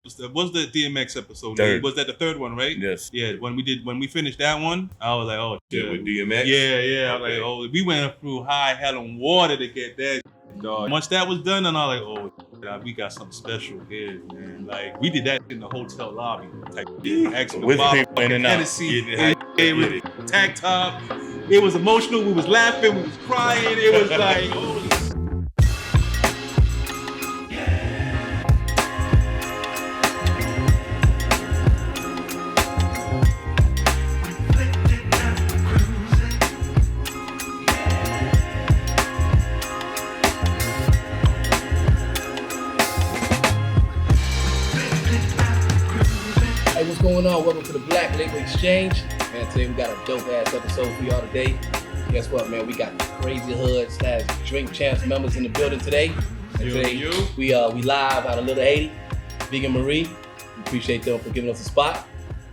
What's the DMX episode? Third. Was that the third one, right? Yes. Yeah, when we finished that one, I was like, oh shit. Yeah, with DMX? Yeah. I was like, oh, we went through high hell and water to get that. Dog. Once that was done, and I was like, oh, we got something special here, man. Like, we did that in the hotel lobby. Like, with people in and out. Hennessy, tag top. It was emotional. We was laughing. We was crying. It was like, holy. What's going on? Welcome to the Black Label Xchange. Man, today we got a dope ass episode for y'all today. Guess what, man? We got the Crazy Hood / Drink Champs members in the building today. And today we live out of Little Haiti, Vegan Marie. We appreciate them for giving us a spot.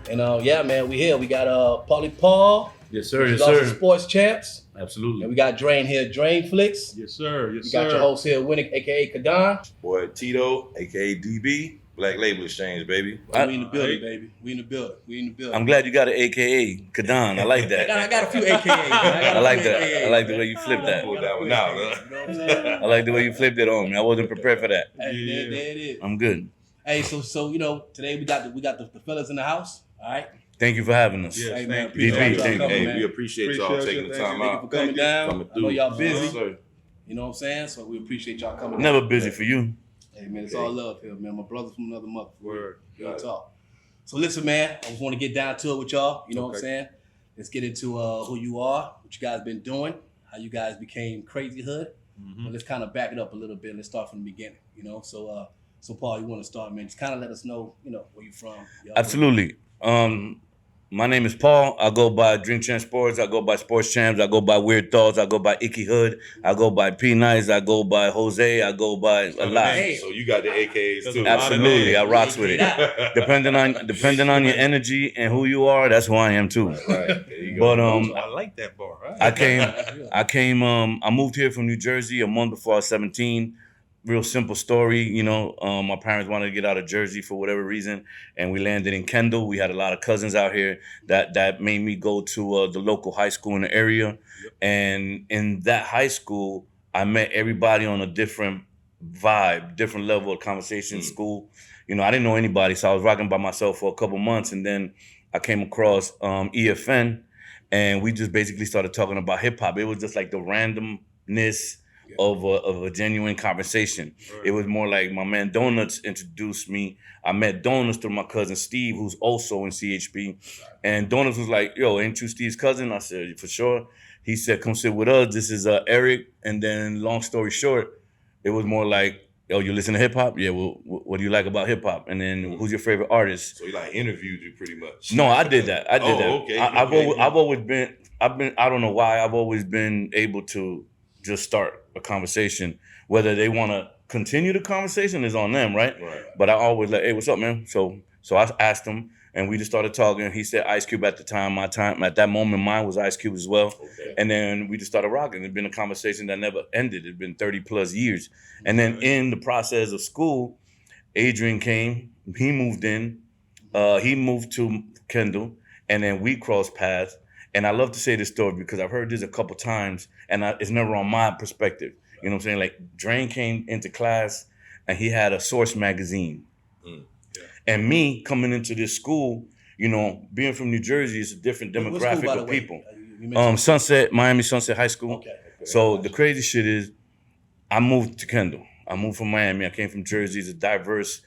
And yeah, man, we here. We got Paulie Paul. Yes, sir. Yes, sir. Sports Champs. Absolutely. And we got Drain here, Drainflix. Yes, sir. We got your host here, Winnick, aka Kadon. Boy, Tito, aka DB. Black Label Xchange, baby. We in the building, baby. We in the building. I'm glad you got an AKA, Kadon. I like that. I got a few AKAs. I like that. I like the way you flipped that. Pulled that one out, You know what I'm saying? I like the way you flipped it on me. I wasn't prepared for that. Hey, there it is. I'm good. Hey, so you know, today we got the fellas in the house. All right. Thank you for having us. Yes, Hey man, thank you. appreciate y'all Thank you. coming, Hey, man. we appreciate y'all taking the time Thank you out. for coming down. Coming I know through. y'all busy. Yes, sir. You know what I'm saying? So we appreciate y'all coming. Never down. busy for you. Hey man, it's all love here, man. My brothers from another mother. Word. Real talk. So listen, man, I just want to get down to it with y'all. You know what I'm saying? Let's get into who you are, what you guys been doing, how you guys became Crazy Hood. But let's kind of back it up a little bit. Let's start from the beginning. You know, so Paul, you want to start, man? Just kind of let us know, you know, where you from. Absolutely. My name is Paul. I go by Drink Champ Sports. I go by Sports Champs. I go by Weird Thoughts. I go by Icky Hood. I go by P Nice. I go by Jose. I go by a lot. So you got the AKAs too. Absolutely, I rocks with it. Depending on your energy and who you are, that's who I am too. Right. There you go. But I like that bar. Right? I moved here from New Jersey a month before I was 17. Real simple story, you know. My parents wanted to get out of Jersey for whatever reason, and we landed in Kendall. We had a lot of cousins out here that made me go to the local high school in the area. Yep. And in that high school, I met everybody on a different vibe, different level of conversation in school. You know, I didn't know anybody, so I was rocking by myself for a couple months, and then I came across EFN, and we just basically started talking about hip hop. It was just like the randomness of a genuine conversation. Right. It was more like my man Donuts introduced me. I met Donuts through my cousin Steve, who's also in CHP. And Donuts was like, yo, ain't you Steve's cousin? I said, for sure. He said, come sit with us. This is Eric. And then long story short, it was more like, yo, you listen to hip hop? Yeah, well, what do you like about hip hop? And then who's your favorite artist? So he like interviewed you pretty much. No, I did that. I did that. Okay. I've always been, I don't know why, I've always been able to just start a conversation. Whether they want to continue the conversation is on them, right? But I always like, hey, what's up, man? So I asked him, and we just started talking. He said Ice Cube at the time. At that moment, mine was Ice Cube as well. Okay. And then we just started rocking. It's been a conversation that never ended. It's been 30 plus years. And then in the process of school, Adrian came. He moved in. He moved to Kendall, and then we crossed paths. And I love to say this story because I've heard this a couple times, and it's never on my perspective. You know what I'm saying? Like, Drain came into class, and he had a Source magazine. Yeah. And me coming into this school, you know, being from New Jersey is a different demographic of people. Miami Sunset High School. Okay. So the crazy shit is, I moved to Kendall. I moved from Miami. I came from Jersey. It's a diverse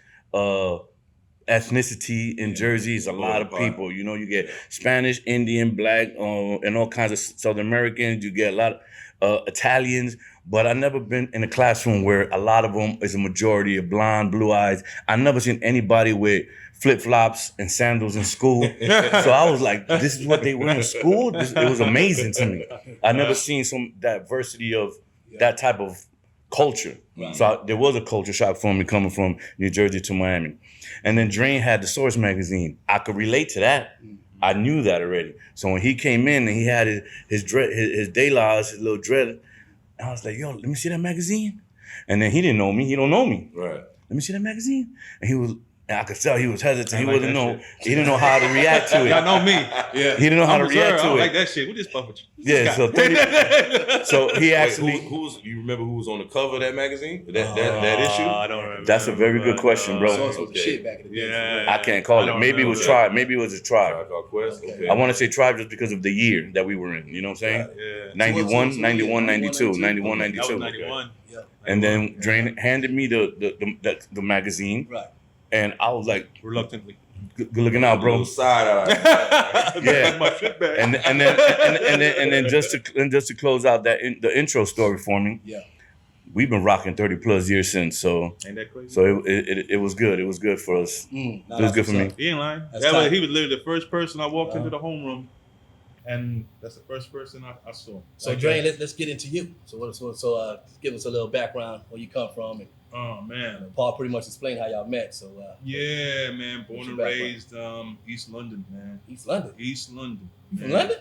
ethnicity in Jersey is a lot of people. You know, you get Spanish, Indian, Black, and all kinds of Southern Americans. You get a lot of Italians. But I've never been in a classroom where a lot of them is a majority of blonde, blue eyes. I've never seen anybody with flip-flops and sandals in school. So I was like, this is what they wear in school? It was amazing to me. I've never seen some diversity of that type of culture. So there was a culture shock for me coming from New Jersey to Miami. And then Drain had the Source magazine. I could relate to that. I knew that already. So when he came in and he had his De La's, his little dread, I was like, yo, let me see that magazine. And then he didn't know me. He don't know me. Right. Let me see that magazine. And And I could tell he was hesitant. He like wasn't that know. shit. He didn't know how to react to it. Y'all know me. Yeah. He didn't know how I'm to reserved. react I to don't it. like that shit. What this fuck with you? Yeah, so 30, so he Wait, actually. who's you remember who was on the cover of that magazine? That issue? I don't remember. That's a very good question, bro. Source was the Okay. shit back in the day. Yeah. I can't call I it. don't Maybe it was remember. Tribe. Maybe it was a Tribe. Tribe Called Quest. Okay. Okay. I want to say Tribe just because of the year that we were in. You know what I'm saying? Right. Yeah. 91, So 91, 92, 92. 91, That was 92. 91. Yeah. And then Drain handed me the magazine, Right. and I was like, Reluctantly. "Good looking out, bro." Little side eye. Yeah. My shit back. And then just to close out the intro story for me, Yeah. we've been rocking 30 plus years since, so Ain't that crazy? it was good. It was good for us. Mm. It was good for me. He ain't lying. That's That was, tight. he was literally the first person I walked Uh-huh. into the homeroom, and that's the first person I saw. So Like Drain, that. let's get into you. So give us a little background where you come from, and Oh man. Paul pretty much explained how y'all met. So Yeah, man. Born What's and your raised East London, man. East London. East London. You from man. London?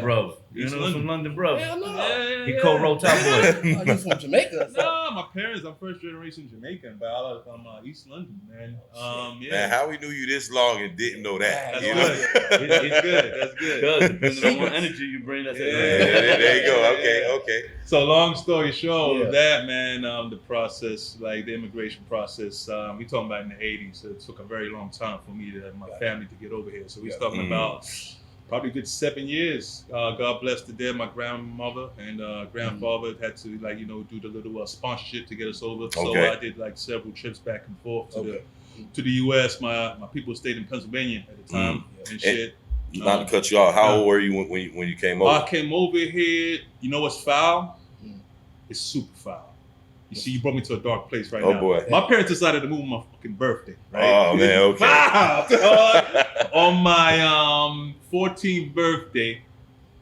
bro. East London. London, bro. Hell no. Yeah, He yeah. co-wrote Top Boy. Oh, you from Jamaica? No, my parents, I'm first generation Jamaican, but I was from East London, man. Yeah. Man, how we knew you this long and didn't know that? That's You good. know? It's good. That's good. Because depending on what energy you bring, that's Yeah. There you go. Okay. So long story short, Yeah. that man, the process, like the immigration process, we talking about in the 80s. So it took a very long time for me to my family to get over here. So we talking about probably a good 7 years. God bless the dead. My grandmother and grandfather had to do the little sponsorship to get us over. So Okay. I did like several trips back and forth to Okay. the U.S. My people stayed in Pennsylvania at the time and shit. Not to cut you off. How old were you when you came over? I came over here. You know what's foul? Mm. It's super foul. You see, you brought me to a dark place right Oh, now. boy. My parents decided to move on my fucking birthday. Right? Oh, man, okay. Foul, dog. On my 14th birthday,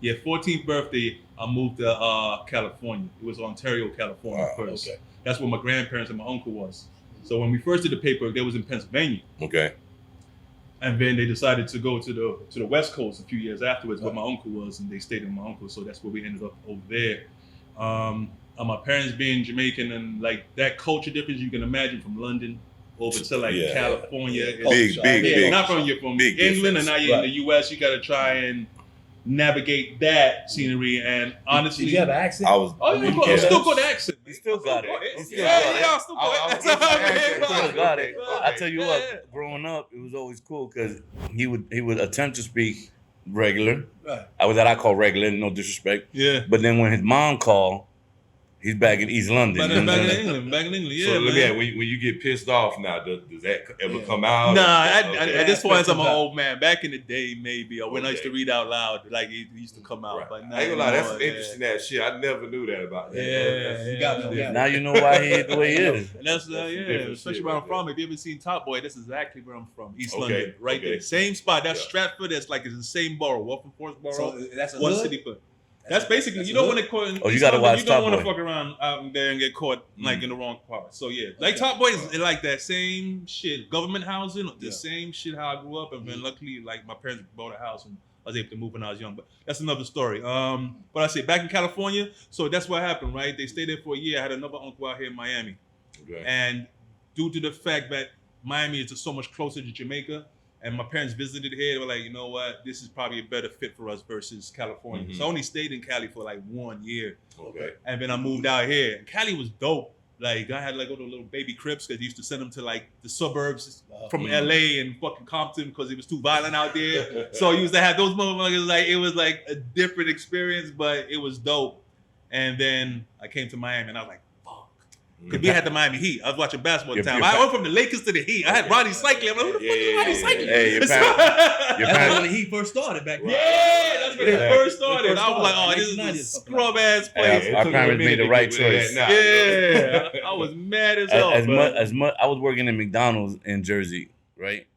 14th birthday, I moved to California. It was Ontario, California Wow, first. okay. That's where my grandparents and my uncle was. So when we first did the paperwork, they was in Pennsylvania. Okay. And then they decided to go to the West Coast a few years afterwards, where my uncle was, and they stayed with my uncle. So that's where we ended up over there. My parents being Jamaican and like that culture difference you can imagine from London over to like Yeah. California. Yeah. Big. Not from you're from big England and difference. now you're Right. in the US. You got to try and navigate that scenery. And honestly, Did you have an accent? I was. oh yeah, You bro, can- still got the accent. You still got it. Yeah, You still yeah, got it. I still got I it. was That's what I gonna mean. ask you. You still got it. I tell you Yeah. what, growing up, it was always cool because he would attempt to speak regular. Right. I call regular, no disrespect. Yeah. But then when his mom called, he's back in East London. Back you know what I'm in saying? England, yeah. So let me man. ask, when you get pissed off now, does that ever Yeah. come out? Nah, Okay. at this point, I'm an Okay. old man. Back in the day, maybe, or when I used to Okay. read out loud, like it used to come out. Right. But I ain't gonna lie, that's no, interesting that shit. I never knew that about that. Yeah, You got me. yeah. Now you know why he is the way he is. And that's That's yeah, different especially shit where I'm right from. If you ever seen Top Boy, that's exactly where I'm from, East Okay, London, right okay. there, same spot. That's Yeah. Stratford. That's like it's the same borough, Waltham Forest borough, So that's a one hood? city, but. That's basically, That's you know, a when hood? they caught in Oh, you East gotta London, watch you don't Top want to Boy. fuck around out there and get caught like in the wrong part. So yeah, like Okay. Top Boy is like that same shit, government housing, the Yeah. same shit how I grew up, and then luckily like my parents bought a house and I was able to move when I was young. But that's another story. But I say back in California, so that's what happened, right? They stayed there for a year. I had another uncle out here in Miami, Okay. and due to the fact that Miami is just so much closer to Jamaica. And my parents visited here. They were like, you know what? This is probably a better fit for us versus California. Mhm. So I only stayed in Cali for like 1 year. Okay. And then I moved out here. And Cali was dope. Like I had like all the little baby crips because they used to send them to like the suburbs from LA and fucking Compton because it was too violent out there. So I used to have those motherfuckers. Like it was like a different experience, but it was dope. And then I came to Miami and I was like, because we had the Miami Heat. I was watching basketball at the Your- time. your I went from the Lakers to the Heat. I had Ronnie Cycling. I'm like, who the fuck is Ronnie Yeah. Cycling? Hey, your So- parents- your That's parents- when he first started back then. Yeah, that's when it Yeah. first started. It first I was like, oh, started, this is 1990 a or something scrub ass Hey, place. It our took parents a minute made the to right get rid of choice. that now. Yeah, I was mad as hell. As much, I was working at McDonald's in Jersey, right?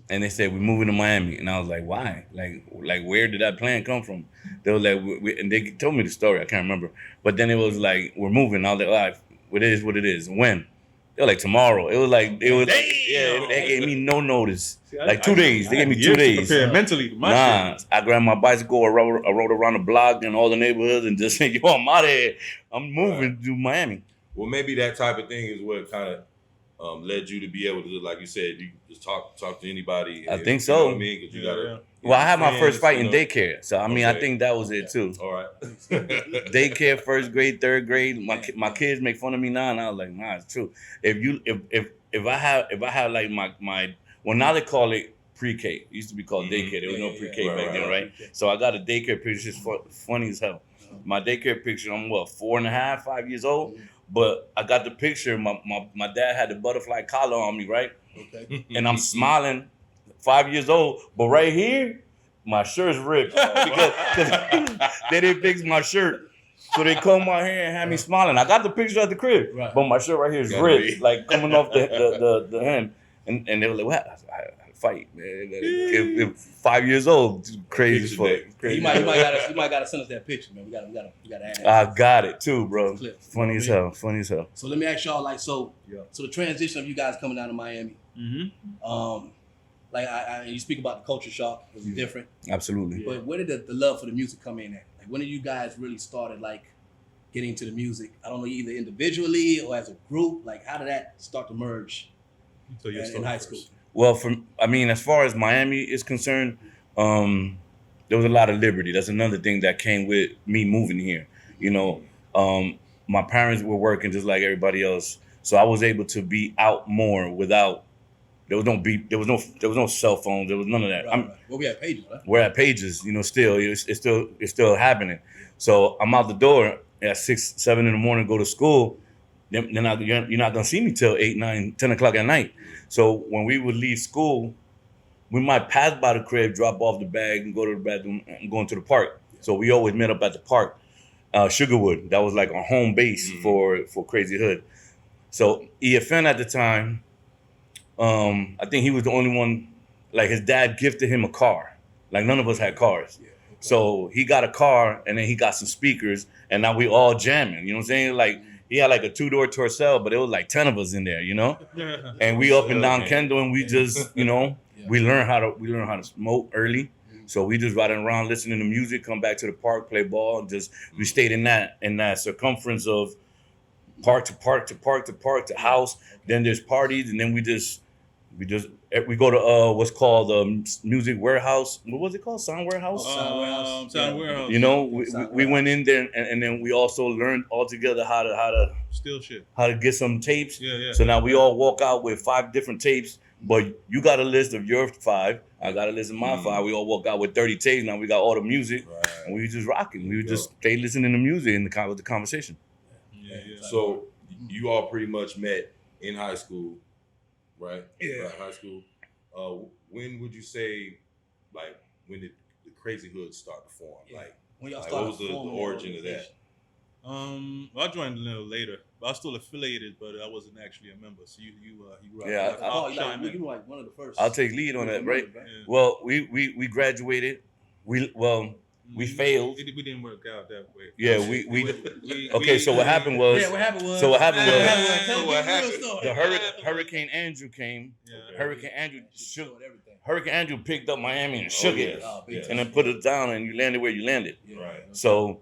And they said we're moving to Miami, and I was like, why? Like where did that plan come from? They were like, and they told me the story. I can't remember, but then it was like we're moving. I was like, all right, it is what it is. When? They were like tomorrow. It was like Damn. they gave me no notice. See, I- Like 2 days. They I gave me had 2 years to days. prepare mentally for my Nah, shit. I grabbed my bicycle, I rode around the block and all the neighborhoods, and just said, yo, I'm out of here. I'm moving to Miami. Well, maybe that type of thing is what kind of led you to be able to, like you said, you just talk to anybody? I think You know so. what I mean? Because you gotta. Well, I had my first fight in you know. daycare, so I mean, I think that was it too. All right. Daycare, first grade, third grade. My kids make fun of me now, and I was like, nah, it's true. If I have like my well, now they call it pre-K. It used to be called daycare. There was no pre-K back then, right? So I got a daycare picture. It's funny as hell. My daycare picture, I'm 4.5, 5 years old, but I got the picture. My dad had the butterfly collar on me, right? Okay. And I'm smiling, 5 years old, but right here, my shirt's ripped because they didn't fix my shirt. So they combed my hair and had me smiling. I got the picture at the crib, but my shirt right here is ripped, like coming off the hem. And they were like, "What? I had a fight, man." If 5 years old, crazy as fuck. You might gotta send us that picture, man. We gotta add that. I got it too, bro. Funny as hell. So let me ask y'all, like, so the transition of you guys coming down to Miami. Like you speak about the culture shock, it was different. Absolutely. But where did the love for the music come in at? Like, when did you guys really started like getting to the music? I don't know, either individually or as a group. Like, how did that start to merge in high school? Well, as far as Miami is concerned, there was a lot of liberty. That's another thing that came with me moving here. You know, my parents were working just like everybody else, so I was able to be out more without. There was no cell phones. There was none of that. Right. Well, we had pages, right? We're at pages. You know, still it's still happening. So I'm out the door at 6, 7 in the morning, go to school. Then you're not gonna see me till 8, 9, 10 o'clock at night. So when we would leave school, we might pass by the crib, drop off the bag, and go to the bathroom and go into the park. So we always met up at the park. Sugarwood, that was like our home base for Crazy Hood. So EFN at the time, I think he was the only one, like his dad gifted him a car. Like none of us had cars. Yeah, okay. So he got a car and then he got some speakers and now we all jamming, you know what I'm saying? Like he had like a 2-door Tercel, but it was like 10 of us in there, you know? And we up and down Kendall and we just, you know, we learn how to smoke early. So we just riding around listening to music, come back to the park, play ball, and just we stayed in that circumference of park to park to park to park to house. Then there's parties, and then we go to what's called music warehouse. What was it called? Sound warehouse. Sound warehouse. You know, we went in there, and then we also learned all together how to steal shit, how to get some tapes. Yeah. So now we all walk out with 5 different tapes. But you got a list of your 5. I got a list of my 5. We all walk out with 30 tapes. Now we got all the music, and we were just rocking. We would just stay listening to music in the conversation. Yeah. So you all pretty much met in high school, right? Yeah. High school. When would you say, like, when did the Crazy Hood start to form? Yeah. Like, when y'all what was the origin of that? I joined a little later, but I was still affiliated, but I wasn't actually a member. So you Yeah, you were like one of the first. I'll take lead on that, right? Yeah. Well, we graduated. We failed. We didn't work out that way. Yeah, we so what happened was. Yeah, what happened was. So what happened was. What happened? The Hurricane Andrew came. Yeah. Hurricane Andrew picked up Miami and shook it, and then put it down, and you landed where you landed. Yeah. Right. So.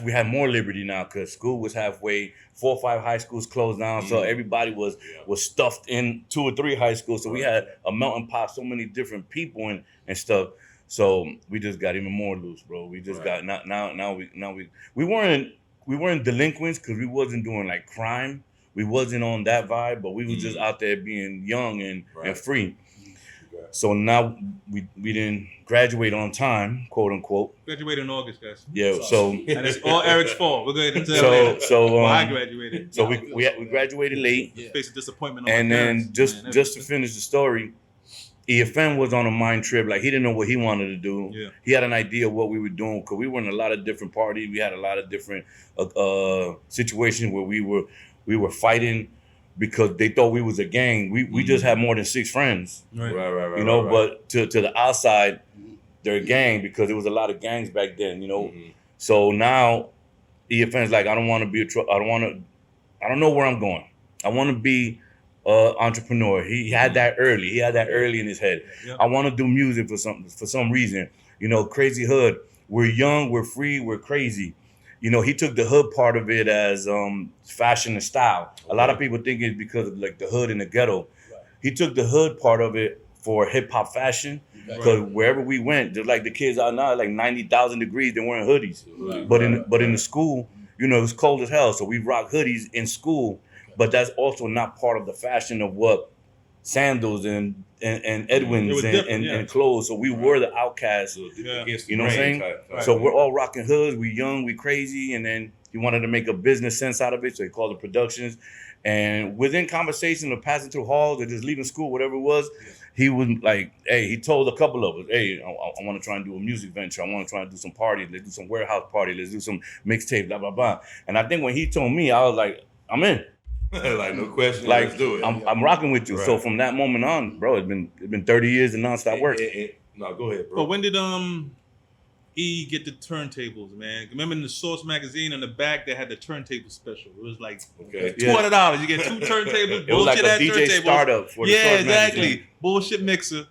We had more liberty now because school was halfway. 4 or 5 high schools closed down, so everybody was stuffed in 2 or 3 high schools. So we had a melting pot, so many different people and stuff. So we just got even more loose, bro. We just got now we weren't delinquents because we wasn't doing like crime. We wasn't on that vibe, but we was just out there being young and free. So now we didn't graduate on time, quote unquote. Graduated in August, guys. Yeah, so and it's all Eric's fault. We're going to tell so I graduated. So we graduated late. Face of disappointment. And then just to finish the story, EFN was on a mind trip. Like he didn't know what he wanted to do. Yeah. He had an idea of what we were doing because we were in a lot of different parties. We had a lot of different situations where we were fighting. Because they thought we was a gang. We just had more than 6 friends. Right. You know, but to the outside, they're a gang because there was a lot of gangs back then, you know. So now EFN's like, I don't want to be I don't know where I'm going. I want to be an entrepreneur. He had that early. He had that early in his head. Yep. I want to do music for some reason. You know, Crazy Hood. We're young, we're free, we're crazy. you know, he took the hood part of it as fashion and style. A lot of people think it's because of like the hood and the ghetto. Right. He took the hood part of it for hip hop fashion. Because wherever we went, just like the kids out now, like 90,000 degrees, they're wearing hoodies. But in the school, you know, it was cold as hell, so we rock hoodies in school. But that's also not part of the fashion of what sandals and Edwins and clothes. So we were the outcasts. You know what I'm saying? So we're all rocking hoods. We young, we crazy, and then he wanted to make a business sense out of it, so he called it productions. And within conversation of passing through halls or just leaving school, whatever it was, he was like, hey, he told a couple of us, hey, I want to try and do a music venture. I want to try and do some parties. Let's do some warehouse party. Let's do some mixtape, blah, blah, blah. And I think when he told me, I was like, I'm in. Like, no question. Like, let's do it. I'm rocking with you. Right. So from that moment on, bro, it's been 30 years of nonstop work. No, go ahead, bro. But when did E get the turntables, man? Remember in the Source magazine in the back they had the turntable special. It was like $200. You get 2 turntables. It was like a DJ turntables. Startup for the Source exactly. magazine. Bullshit mixer.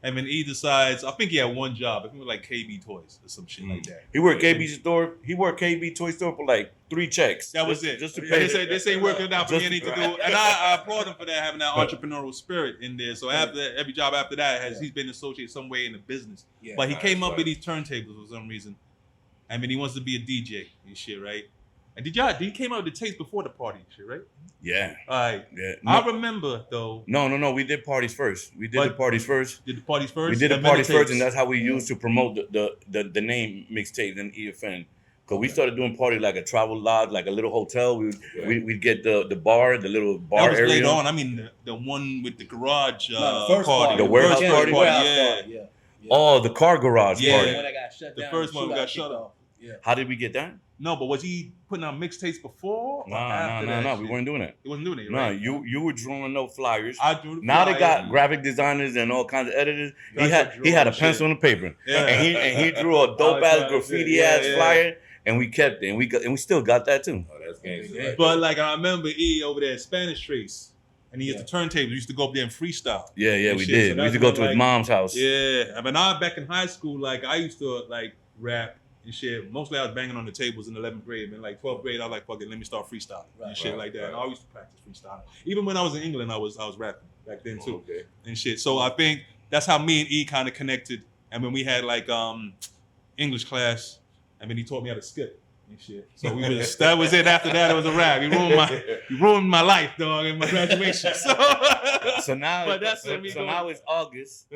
And then E decides, I think he had one job. I think it was like KB Toys or some shit like that. He worked KB Toy Store for like 3 checks. That was it. Just to pay. This ain't working out for me. I need to do. And I applaud him for that, having that entrepreneurial spirit in there. So after every job after that, he's been associated some way in the business. Yeah, but he came up with these turntables for some reason. I mean, he wants to be a DJ and shit, right? And did he came out with the tapes before the party and shit, right? Yeah. All right. Yeah. No, I remember though. No. We did parties first. We did the parties first. Did the parties first? We did the parties first, and that's how we used to promote the name mixtape and EFN. Because we started doing parties like a travel lodge, like a little hotel. We'd get the bar, the little bar area. That was later on. I mean, the one with the garage the first party. The warehouse party? Yeah. Oh, the car garage party. Yeah, when I got shut down. The first one got shut off. Yeah. How did we get that? No, but was he putting out mixtapes before? No. We weren't doing it. He wasn't doing it, right? No, you were drawing up flyers. I drew the Now they got graphic designers and all kinds of editors. He had a pencil and a paper. Yeah. And he drew a dope ass graffiti ass flyer, and we kept it, and we still got that too. Oh, that's gangster. But like I remember E over there at Spanish Trace. And he used the turntables. We used to go up there and freestyle. Yeah, we did. So we used to go to his mom's house. Yeah. I mean, back in high school, like I used to like rap and shit. Mostly I was banging on the tables in 11th grade. And like 12th grade, I was like, fuck it, let me start freestyling and shit like that. And I always used to practice freestyling. Even when I was in England, I was rapping back then too. Okay. And shit. So I think that's how me and E kind of connected. And when we had like English class, I mean, he taught me how to skip. And shit. So that was it. After that, it was a wrap. He ruined my life, dog, in my graduation. So now it's August,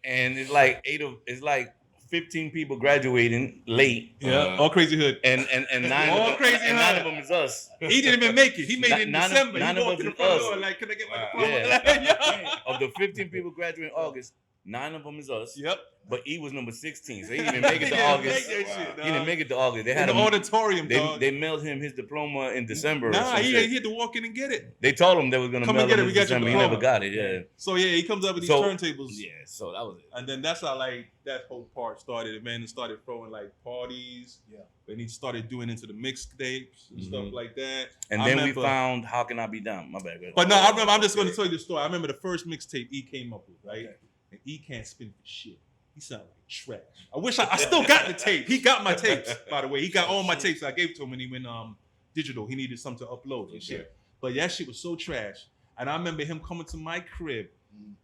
and it's like 15 people graduating late. Yeah, all crazy hood, and nine of them is us. He didn't even make it. He made it in December. Nine he of us is us. Like, can I get my diploma? Of the 15 people graduating in August, 9 of them is us. Yep. But E was number 16, so he didn't even make it to August. He didn't make it to August. They had an auditorium, dog. They mailed him his diploma in December. He had to walk in and get it. They told him they were going to mail him in December. He never got it, yeah. So, he comes up with these turntables. Yeah, so that was it. And then that's how, like, that whole part started. Man, he started throwing, like, parties. Yeah. And he started doing into the mixtapes and stuff like that. And then we found How Can I Be Down? My bad. But no, I remember, I'm just going to tell you the story. I remember the first mixtape E came up with, right? Okay. And E can't spin for shit. He sounded like trash. I wish I still got the tape. He got my tapes, by the way. He got all my tapes. I gave it to him when he went digital. He needed something to upload and shit. But that shit was so trash. And I remember him coming to my crib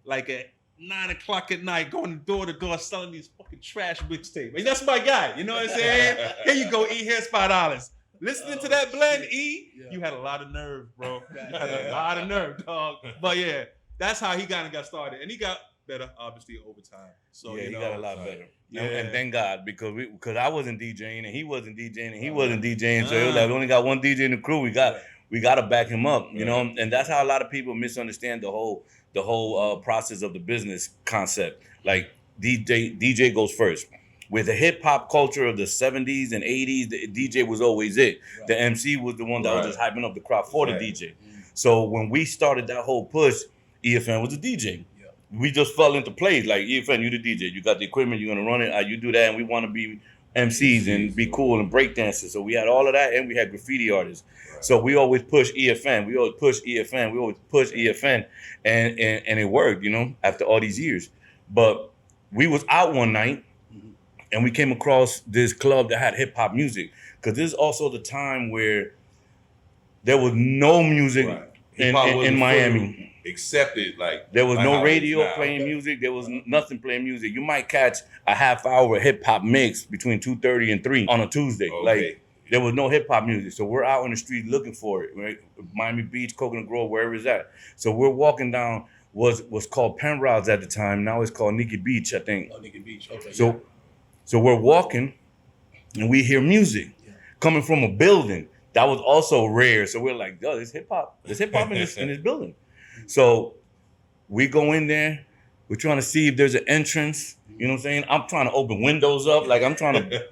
like at 9 o'clock at night, going door to door, selling these fucking trash mixtapes. And that's my guy. You know what I'm saying? Here you go, E. Here's $5. Listening to that blend, E, you had a lot of nerve, bro. You had a lot of nerve, dog. But yeah, that's how he got started. And he got better, obviously, over time. So he got a lot better. Yeah. And thank God, because I wasn't DJing and he wasn't DJing and he wasn't DJing. So it was like we only got one DJ in the crew. We got to back him up, you know. And that's how a lot of people misunderstand the whole process of the business concept. Like DJ goes first. With the hip hop culture of the 70s and 80s, the DJ was always it. Right. The MC was the one that was just hyping up the crowd for the DJ. So when we started that whole push, EFN was the DJ. We just fell into place. Like, EFN, you the DJ. You got the equipment. You're going to run it. You do that. And we want to be MCs and be cool and break dancers. So we had all of that. And we had graffiti artists. Right. So we always push EFN. We always push EFN. And it worked, you know, after all these years. But we was out one night. and we came across this club that had hip hop music. Because this is also the time where there was no music in Miami. Accepted, like there was like no radio playing music. There was nothing playing music. You might catch a half hour hip hop mix between 2:30 and 3 on a Tuesday. Like there was no hip hop music. So we're out in the street looking for it, right? Miami Beach, Coconut Grove, wherever it's at. So we're walking down was called Penrose at the time. Now it's called Nikki Beach, I think. Oh, Nikki Beach. Okay. So we're walking and we hear music coming from a building. That was also rare. So we're like, yo, there's hip hop. There's hip hop in this building. So we go in there. We're trying to see if there's an entrance. You know what I'm saying? I'm trying to open windows up. Like I'm trying to.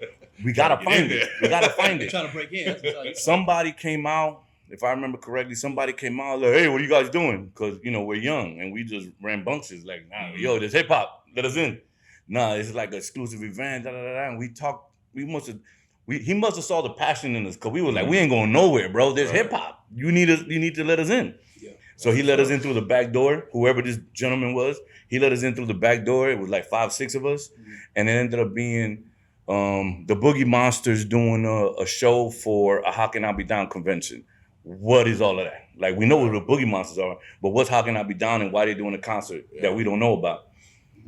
We gotta find it. We gotta find it. Trying to break in. Somebody came out. If I remember correctly, somebody came out like, "Hey, what are you guys doing?" Because we're young and we just rambunctious. Like, nah, yo, there's hip hop. Let us in. Nah, it's like an exclusive event. Da, da, da, da. And we talked. He must have saw the passion in us because we were like, we ain't going nowhere, bro. There's hip hop. You need to let us in. Yeah. So he let us in through the back door. Whoever this gentleman was, he let us in through the back door. It was like 5, 6 of us, and it ended up being the Boogie Monsters doing a show for a How Can I Be Down convention. What is all of that? Like we know what the Boogie Monsters are, but what's How Can I Be Down and why they doing a concert that we don't know about?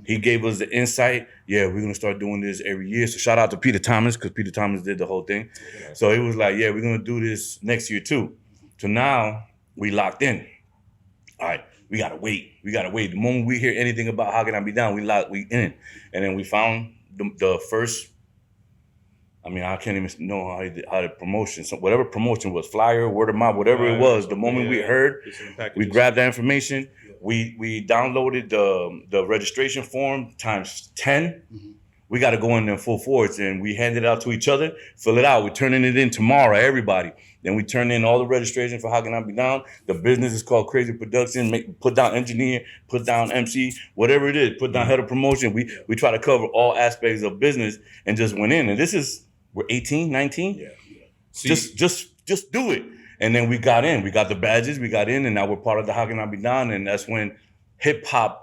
He gave us the insight. Yeah, we're gonna start doing this every year. So shout out to Peter Thomas because Peter Thomas did the whole thing. Yeah. So it was like, yeah, we're gonna do this next year too. So now we locked in. All right, we gotta wait. The moment we hear anything about How Can I Be Down, we in. And then we found the first. I mean, I can't even know how the promotion. So whatever promotion was, flyer, word of mouth, whatever it was. The moment we heard, we grabbed that information. We downloaded the registration form times 10. Mm-hmm. We got to go in there full force, and we hand it out to each other, fill it out. We're turning it in tomorrow, everybody. Then we turn in all the registration for How Can I Be Down. The business is called Crazy Production. Put down engineer, put down MC, whatever it is. Put down head of promotion. We try to cover all aspects of business and just went in. And this is, we're 18, 19. Yeah. Just do it. And then we got in. We got the badges. We got in, and now we're part of the How Can I Be Down. And that's when hip hop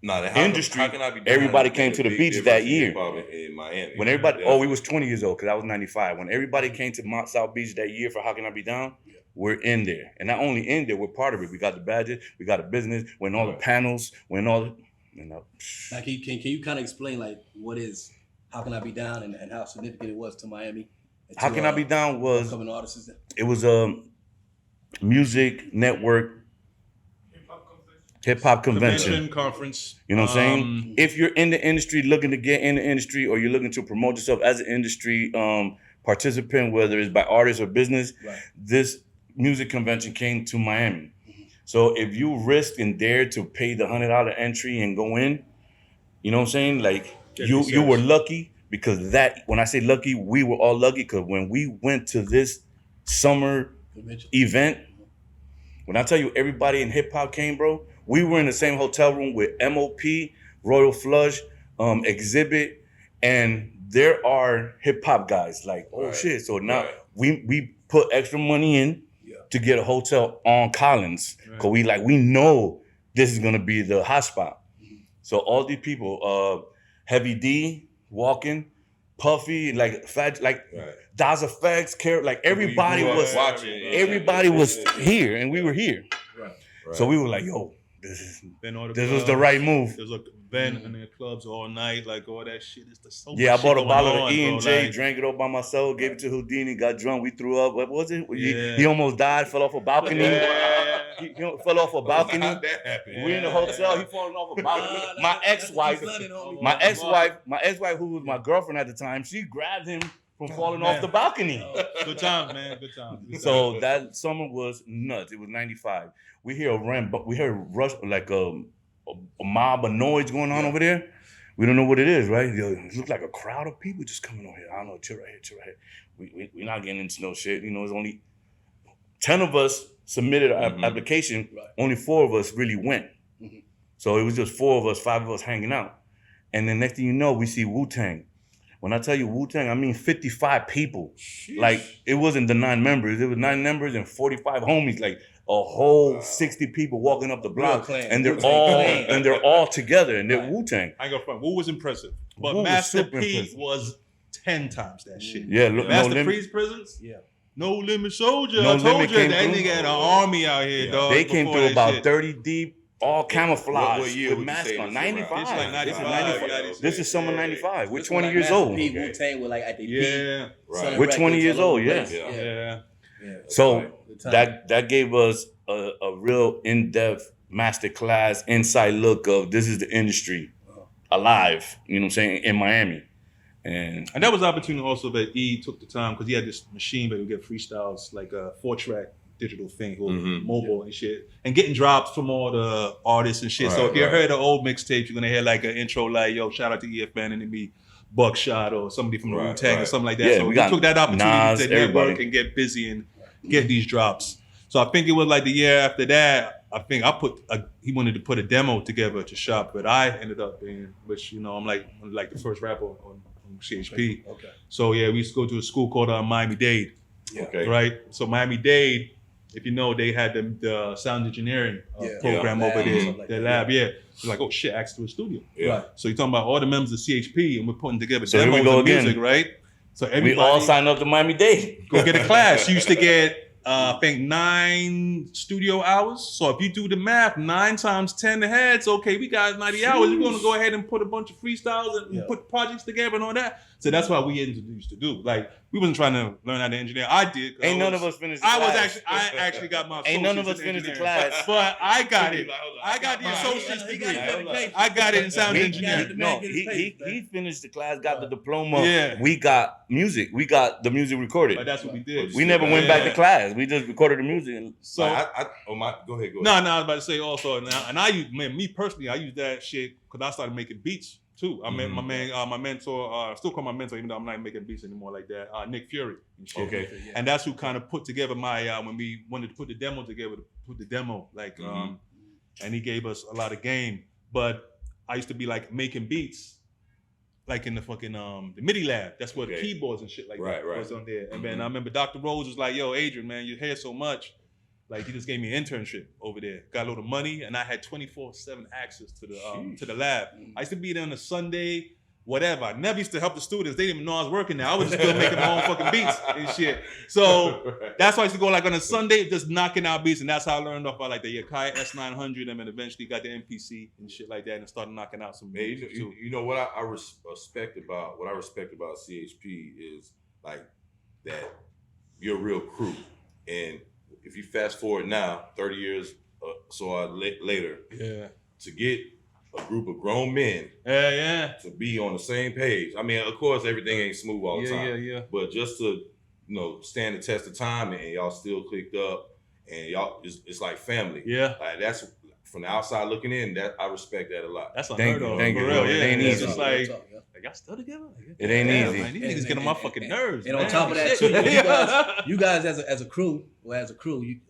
industry. Everybody came to the beach that year. In Miami. When everybody, we was 20 years old because I was 95. When everybody came to Mount South Beach that year for How Can I Be Down, we're in there. And not only in there, we're part of it. We got the badges. We got a business. We're in all the panels. We're in all the. Now, can you kind of explain like what is How Can I Be Down and how significant it was to Miami? How Can I Be Down was artists? It was a music network hip hop convention conference. You know what I'm saying? If you're in the industry, looking to get in the industry, or you're looking to promote yourself as an industry participant, whether it's by artist or business, this music convention came to Miami. Mm-hmm. So if you risked and dared to pay the $100 entry and go in, you know what I'm saying? Like you were lucky. Because when I say lucky, we were all lucky because when we went to this summer event, when I tell you everybody in hip hop came, bro, we were in the same hotel room with MOP, Royal Flush, Exhibit, and there are hip hop guys like, shit. So now we put extra money in to get a hotel on Collins because we know this is gonna be the hot spot. So all these people, Heavy D, Walking, Puffy, like Fat, like Das Effects, like everybody was watching. Everybody was here, and we were here. Right. So we were like, "Yo, this was the right move." There's like been in the clubs all night, like all that shit. It's the so I bought a bottle of E&J, drank it all by myself, gave it to Houdini, got drunk, we threw up. What was it? He almost died, fell off a balcony. He fell off a balcony. We're in the hotel. He falling off a balcony. My ex-wife, who was my girlfriend at the time, she grabbed him from falling off the balcony. Good times, man. Good times. So that summer was nuts. It was 95. We heard rush like a mob of noise going on over there. We don't know what it is, right? It looked like a crowd of people just coming over here. I don't know, chill right here. We're not getting into no shit. It's only 10 of us submitted our application. Right. Only 4 of us really went. Mm-hmm. So it was just 4 of us, 5 of us hanging out. And then next thing you know, we see Wu-Tang. When I tell you Wu-Tang, I mean 55 people. Sheesh. Like, it wasn't the 9 members. It was 9 members and 45 homies. Like, whole 60 people walking up the block, clan. and they're Wu-Tang all clan. together, and they're Wu-Tang. I ain't gonna front. Wu was impressive, but Wu was Master super P impressive. was 10 times that shit. Yeah, look, Master P's presence. Yeah. No Limit Soldier. No I told Limit you came that through. nigga had an army out here, Yeah. dog. They came before through that about shit. 30 deep, all camouflage what year with would you masks say on. this is 95. This is like This is 95, 95. yeah, This is summer yeah. 95. We're This 20 was years Master old. P, Okay. Wu-Tang were like at the peak. Yeah, Right. We're 20 records years all old, over the yeah. place. yeah. Yeah. So Good time. that gave us a real in-depth masterclass inside look of this is the industry alive, you know what I'm saying, in Miami. And And that was the opportunity also that E took the time because he had this machine that would get freestyles like a 4-track digital thing, mobile and shit, and getting drops from all the artists and shit. So Right, if you right. heard the old mixtapes, you're gonna hear like an intro like, "Yo, shout out to EFN and me, Buckshot or somebody from the Right, Wu-Tang or right. something like that." Yeah, so we we got took that opportunity Nas, to network everybody. and get busy and get these drops. So I think it was like the year after that. I think he wanted to put a demo together to shop, but I ended up being, which I'm like the first rapper on CHP. Okay. So yeah, we used to go to a school called Miami-Dade, Okay. right? So Miami-Dade, if you know, they had the sound engineering program Yeah. over Lab, there, something like the that, lab. Yeah, it's like, oh shit, access to a studio. Yeah. Right. So you're talking about all the members of CHP, and we're putting together So here we demos go of again. music, right? So we everybody all signed up to Miami-Dade. go get a class. You used to get, I think 9 studio hours. So if you do the math, 9 times 10 heads, okay, we got 90 hours. We're gonna go ahead and put a bunch of freestyles and put projects together and all that. So that's what we used to do. Like we wasn't trying to learn how to engineer. I did. 'Cause Ain't I none was- of us finished the I was class. actually got my. Ain't none of associates us in finished the engineering. class. but I got it. I got the associate's degree. I got it in sound engineering. No, he finished the class, got the diploma. Yeah. We got music. We got the music recorded. But that's what we did. We never went back to class. We just recorded the music. And So Go ahead. no, I was about to say also, and I use, me personally, I use that shit because I started making beats too. I mean, my mentor, I still call my mentor, even though I'm not making beats anymore like that. Nick Fury and shit. Okay. And that's who kind of put together my when we wanted to put the demo together, to put the demo like, and he gave us a lot of game. But I used to be like making beats. Like in the fucking the MIDI lab, that's where the keyboards and shit like that was on there. And then I remember Dr. Rose was like, "Yo, Adrian, man, you're here so much. Like he just gave me an internship over there. Got a load of money, and I had 24/7 access to the lab. I used to be there on a Sunday, whatever. I never used to help the students. They didn't even know I was working there. I was just still making my own fucking beats and shit. So that's why I used to go like on a Sunday, just knocking out beats, and that's how I learned off about like the Yakai S900, and then eventually got the MPC and shit like that, and started knocking out some Man, beats too. you know what I respect about CHP is like that you're a real crew, and if you fast forward now 30 years later, to get a group of grown men to be on the same page. I mean, of course, everything ain't smooth all the time. But just to stand the test of time, and y'all still clicked up, and y'all it's like family. Yeah. Like that's from the outside looking in. That I respect that a lot. That's Thank unheard of. you, thank For you. real, It yeah. ain't It's easy. just like y'all still together? It ain't easy. Man, these niggas get on my fucking nerves. And man. on top of that, Shit. too, you guys as a crew, you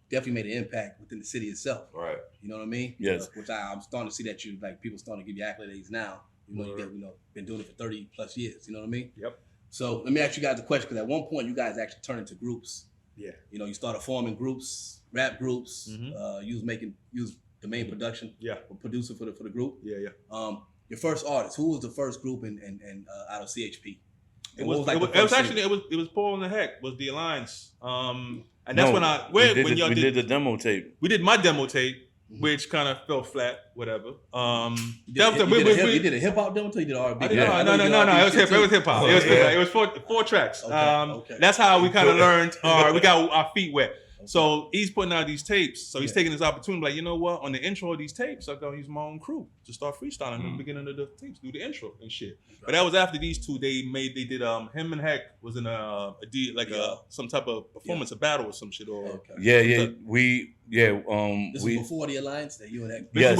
definitely made an impact within the city itself. Right. You know what I mean? Yes. Which I'm starting to see that people starting to give you accolades now. You been doing it for 30 plus years. You know what I mean? Yep. So let me ask you guys a question, because at one point you guys actually turned into groups. Yeah. You started forming groups, rap groups. You was the main production. Producer for the group. Your first artist. Who was the first group and out of CHP? It was Paul and the Heck was the Alliance. And that's we did the demo tape. We did my demo tape, which kind of fell flat, whatever. You did a hip hop demo tape? You did R&B? No. It was hip hop. It was 4 tracks. That's how we kind of learned, or we got our feet wet. So he's putting out these tapes. So he's taking this opportunity, like, you know what? On the intro of these tapes, I'm gonna use my own crew to start freestyling in the beginning of the tapes, do the intro and shit. But that was after these two. They did him and Heck was in some type of performance, a battle or some shit. Or We This was before the Alliance that you and Heck. Yes.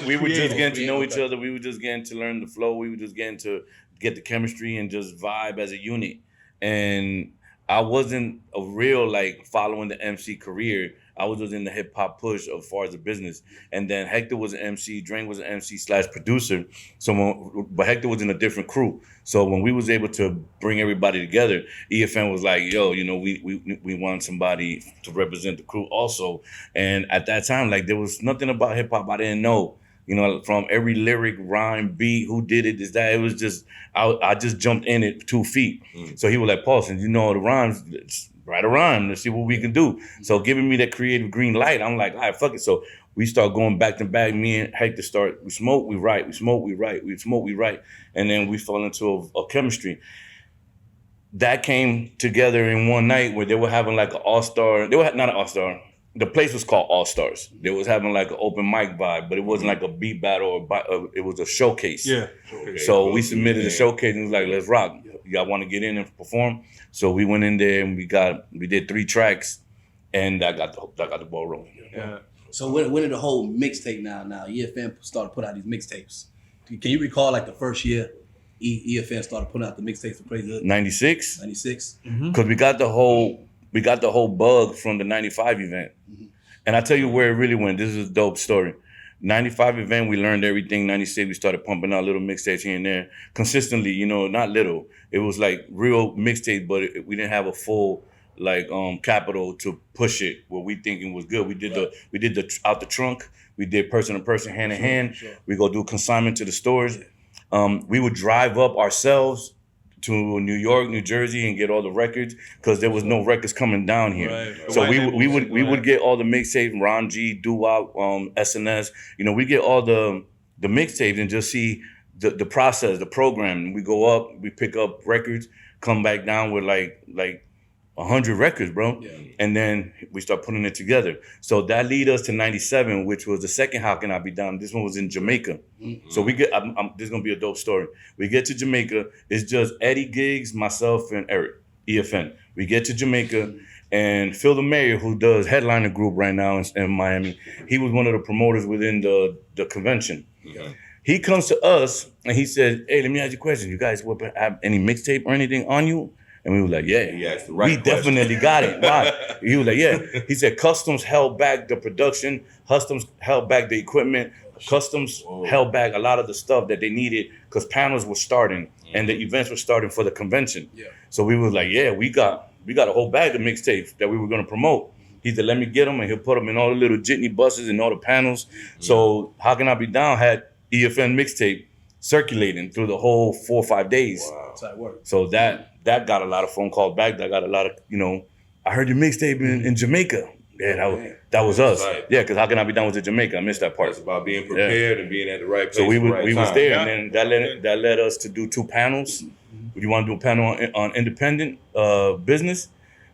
We were just getting to know each other. We were just getting to learn the flow. We were just getting to get the chemistry and just vibe as a unit. And I wasn't a real following the MC career I was just in the hip hop push as far as the business. And then Hector was an MC, Drain was an MC / producer. But Hector was in a different crew. So when we was able to bring everybody together, EFN was like, yo, you know, we want somebody to represent the crew also. And at that time, like, there was nothing about hip hop I didn't know. You know, from every lyric, rhyme, beat, who did it, this, that. It was just, I just jumped in it 2 feet. So he was like, Paulson, you know the rhymes, let's write a rhyme, let's see what we can do. So giving me that creative green light, I'm like, all right, fuck it. So we start going back to back. Me and Hector we smoke, we write, we smoke, we write, we smoke, we write. And then we fell into a chemistry. That came together in one night where they were having like an all-star, not an all-star, the place was called All Stars. They was having like an open mic vibe, but it wasn't like a beat battle it was a showcase. Yeah. So we submitted a showcase and was like, let's rock. Y'all want to get in and perform? So we went in there and we did 3 tracks, and I got the ball rolling. Yeah. So when did the whole mixtape now EFN started putting out these mixtapes? Can you recall like the first year EFN started putting out the mixtapes for Crazy Hood? 96. 96. Because we got the whole bug from the 95 event. And I tell you where it really went. This is a dope story. 95 event, we learned everything. 96, we started pumping out little mixtapes here and there consistently, you know, not little. It was like real mixtapes, but we didn't have a full like capital to push it where we thinking was good. We did the out the trunk. We did person to person, hand in hand. Sure. We go do consignment to the stores. We would drive up ourselves to New York, New Jersey, and get all the records because there was no records coming down here. Right. So we would get all the mixtapes, Ron G, Doo-Wop, SNS. You know, we get all the mixtapes and just see the process, the program. We go up, we pick up records, come back down with like 100 records, bro. Yeah. And then we start putting it together. So that lead us to 97, which was the second How Can I Be Down? This one was in Jamaica. So we get, this is going to be a dope story. We get to Jamaica. It's just Eddie Giggs, myself, and Eric, EFN. We get to Jamaica, and Phil the Mayor, who does Headliner Group right now in Miami, he was one of the promoters within the convention. Okay. He comes to us, and he says, hey, let me ask you a question. You guys have any mixtape or anything on you? And we were like, yeah, He asked the right we question. definitely got it. Why? He was like, yeah. He said Customs held back the production. Customs held back the equipment. Customs held back a lot of the stuff that they needed because panels were starting and the events were starting for the convention. Yeah. So we was like, yeah, we got a whole bag of mixtapes that we were going to promote. He said, let me get them, and he'll put them in all the little jitney buses and all the panels. So How Can I Be Down had EFN mixtape circulating through the whole 4 or 5 days. Wow. That's how it worked. So that got a lot of phone calls back. That got a lot of, you know, I heard your mixtape in Jamaica. Yeah, that was us. Right. Yeah, because How Can I Be Down was in Jamaica. I missed that part. It's about being prepared and being at the right place. So we at the right was time. there, Yeah. and then that led us to do 2 panels. You want to do a panel on independent business,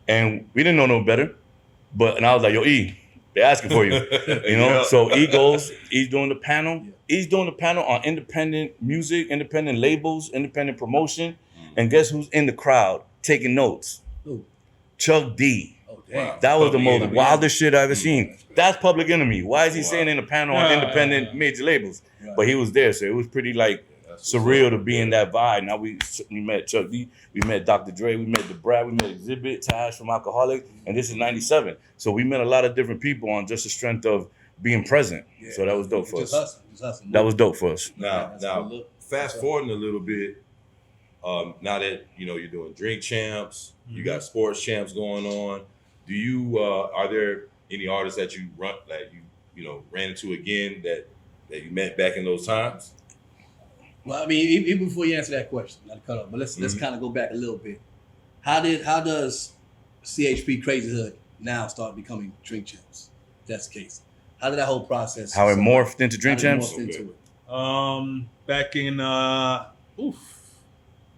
and we didn't know no better. And I was like, yo, E, they're asking for you. You know? Yeah. So E goes, E's doing the panel. E's doing the panel on independent music, independent labels, independent promotion. And guess who's in the crowd taking notes? Who? Chuck D. Oh, damn. That was the Public most Enemy. wildest shit I ever seen. That's Public Enemy. Why is he Wow. saying in a panel on independent major labels? Right. But he was there, so it was pretty like That's surreal to be in that vibe. Now we met Chuck D, we met Dr. Dre, we met DeBrat, we met Exhibit, Taj from Alcoholic, and this is 97. So we met a lot of different people on just the strength of being present. Yeah. So that was dope for Just us. hustling. That was dope for us. Now, That's a good look. fast forwarding a little bit. Now that you know you're doing drink champs, you got sports champs going on. Do you are there any artists that you ran into again that you met back in those times? Well, I mean, even before you answer that question, not to cut off, but let's kind of go back a little bit. How does CHP Crazy Hood now start becoming drink champs? If that's the case. How did that whole process? How it morphed into Drink how did it Champs? morph into it? Back in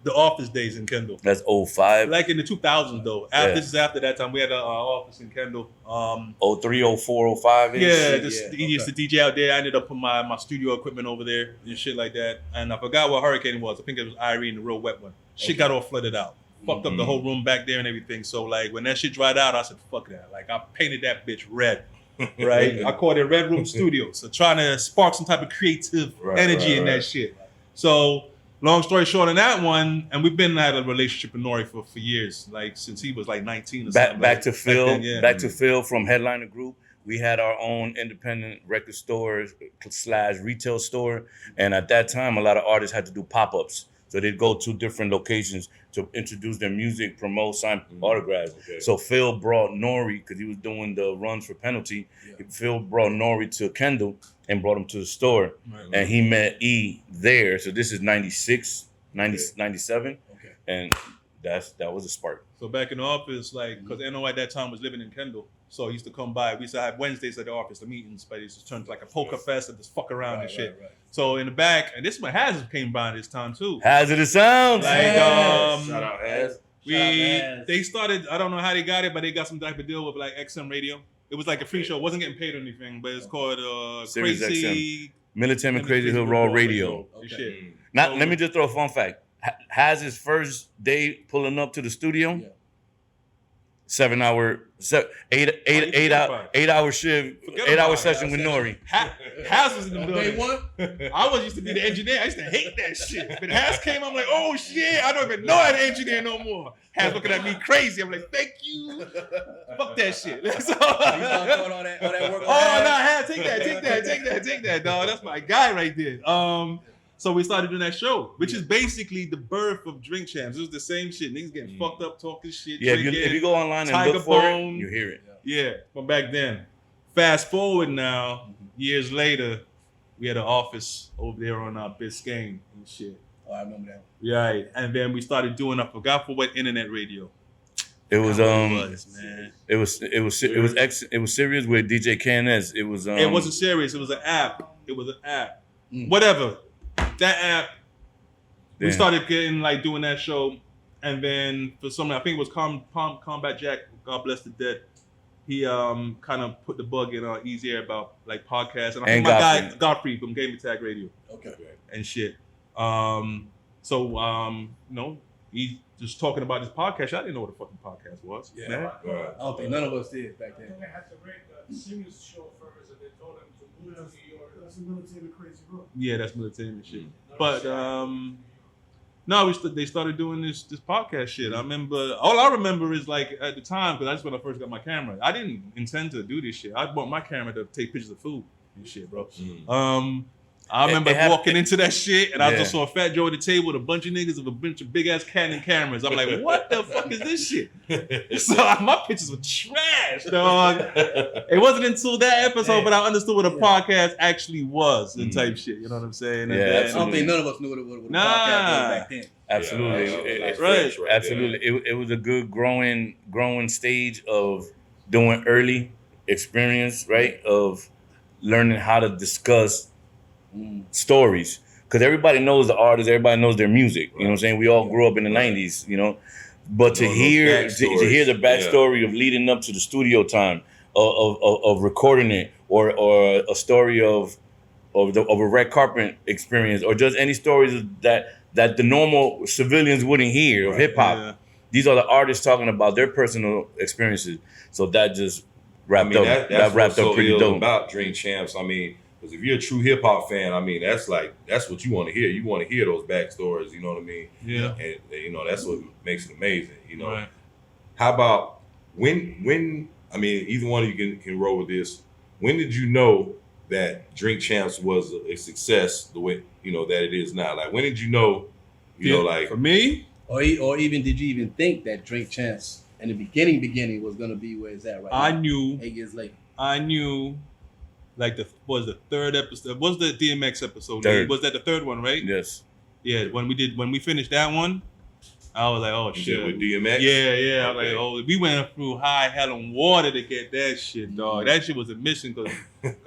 the office days in Kendall. That's 05. Like in the 2000s though. Yeah. This is after that time. We had an office in Kendall. 03, 04, 05 -ish. Yeah, just Yeah, he used to DJ out there. I ended up putting my studio equipment over there and shit like that. And I forgot what hurricane it was. I think it was Irene, the real wet one. Shit got all flooded out. Fucked up the whole room back there and everything. So like when that shit dried out, I said, fuck that. Like I painted that bitch red. Right? I called it Red Room Studio. So trying to spark some type of creative energy in that shit. So long story short, on that one, and we've been had a relationship with Nori for years, like since he was like 19 or something. Back to Phil. Back then, yeah. Back to Phil from Headliner Group. We had our own independent record store / retail store, and at that time, a lot of artists had to do pop-ups. So they'd go to different locations to introduce their music, promote, sign autographs. Okay. So Phil brought Nori, because he was doing the runs for Penalty. Yeah. Phil brought Nori to Kendall and brought him to the store. Right. And he met E there. So this is 96, 97. Okay. And that was a spark. So back in the office, like, because NO at that time was living in Kendall. So he used to come by. We used to have Wednesdays at the office, the meetings, but it used to turn to like a poker fest and just fuck around and shit. Right. So in the back, and this is when Hazard came by this time too. Hazardous Sounds. Like, shout out Haz. They started, I don't know how they got it, but they got some type of deal with like XM Radio. It was like a free show. It wasn't getting paid or anything, but it's called Sirius Crazy XM. Militant and Crazy Hill Raw Radio. Okay. Shit. Now, let me just throw a fun fact. Hazard's first day pulling up to the studio, 8 hour shift, 8 hour session with Nori. Haz was in the building. Day one? I used to be the engineer. I used to hate that shit. When Haz came, I'm like, oh shit, I don't even know how to engineer no more. Haz looking at me crazy. I'm like, thank you. Fuck that shit. So, all that work. Oh no, Haz, take that, dog. That's my guy right there. So we started doing that show, which is basically the birth of Drink Champs. It was the same shit. Niggas getting fucked up, talking shit. Yeah, if you go online and look for it, you hear it. Yeah, from back then. Fast forward now, years later, we had an office over there on Biscayne and shit. Oh, I remember that. Right, and then we started doing, I forgot for what, internet radio. It was it was Sirius with DJ KNS. It was it wasn't Sirius. It was an app. Whatever. That app, we started getting like doing that show, and then for some, I think it was Combat Jack, God bless the dead. He kind of put the bug in Easy Air about like podcasts, and I think my guy Godfrey from Game Attack Radio, and shit. He's just talking about this podcast. I didn't know what a fucking podcast was. Yeah, man. I don't think none of us did back then. They had to rate the Sirius show first, and they told them to move to New York. That's a military crazy room. Yeah, that's military and shit. But no, they started doing this podcast shit. I remember, all I remember is like at the time, because that's when I first got my camera. I didn't intend to do this shit. I bought my camera to take pictures of food and shit, bro. I remember walking into that shit, and I just saw Fat Joe at the table with a bunch of niggas with a bunch of big ass Canon cameras. I'm like, what the fuck is this shit? So my pictures were trash, dog. It wasn't until that episode, but I understood what a podcast actually was and type shit. You know what I'm saying? Yeah, I don't think none of us knew what a podcast was back then. Absolutely, absolutely. It was a good growing stage of doing early experience, right? Of learning how to discuss stories, because everybody knows the artists, everybody knows their music. You know what I'm saying? We all grew up in the 90s, you know. But to hear the backstory of leading up to the studio time, of recording it, or a story of a red carpet experience, or just any stories that the normal civilians wouldn't hear of hip hop. Yeah. These are the artists talking about their personal experiences. So that just wrapped up. That wrapped up pretty dope. About Drink Champs, I mean, because if you're a true hip hop fan, I mean, that's what you want to hear. You want to hear those backstories. You know what I mean? Yeah. And you know that's what makes it amazing. You know. Right. How about when? I mean, either one of you can roll with this. When did you know that Drink Champs was a success the way that it is now? Like, when did you know? Like for me, or even did you even think that Drink Champs in the beginning was gonna be where it's at right now? I knew 8 years later. I knew. Like the third episode. Was the DMX episode? Third. Was that the third one, right? Yes. Yeah. When we finished that one, I was like, oh shit. With DMX? Yeah. I was like, oh, we went through high hell and water to get that shit, dog. That shit was a mission, because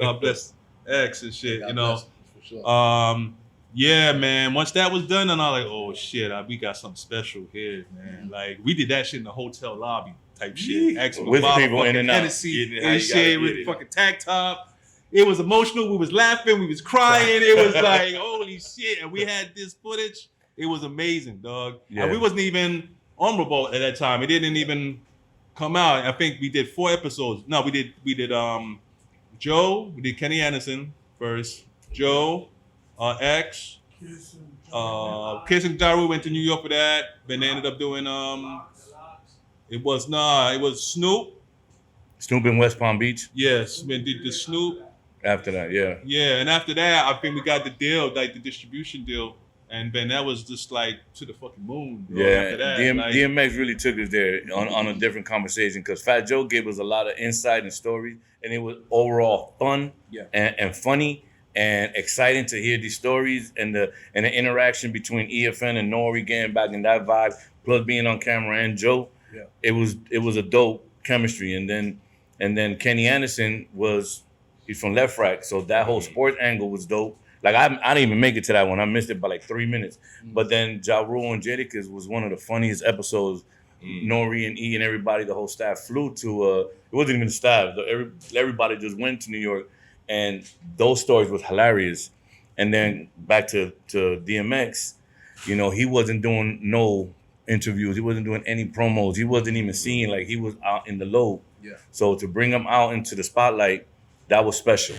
God bless X and shit, God you know. For sure. Yeah, man. Once that was done, and I was like, oh shit, we got something special here, man. Like we did that shit in the hotel lobby type shit. With people in and out. Hennessy and shit with fucking tank top. It was emotional. We was laughing. We was crying. It was like, holy shit. And we had this footage. It was amazing, dog. Yeah. And we wasn't even on Revolt at that time. It didn't even come out. I think we did 4 episodes. No, we did Joe. We did Kenny Anderson first. Joe, X, Kiss and Daru went to New York for that. Then they ended up doing it was Snoop. Snoop in West Palm Beach. Yes, we did the Snoop. After that, yeah. Yeah, and after that, I think we got the deal, like the distribution deal, and then that was just like to the fucking moon. Bro. Yeah, After that, DMX really took us there on a different conversation because Fat Joe gave us a lot of insight and stories, and it was overall fun and funny and exciting to hear these stories and the interaction between EFN and Nori getting back in that vibe, plus being on camera and Joe. Yeah. It was a dope chemistry, and then Kenny Anderson he's from Left Rack, so that whole sports angle was dope. Like I didn't even make it to that one. I missed it by like 3 minutes. But then Ja Rule and Jadakiss was one of the funniest episodes. Nori and E and everybody, the whole staff flew to. It wasn't even the staff. Everybody just went to New York, and those stories was hilarious. And then back to DMX, he wasn't doing no interviews. He wasn't doing any promos. He wasn't even seen. Like he was out in the low. Yeah. So to bring him out into the spotlight, that was special.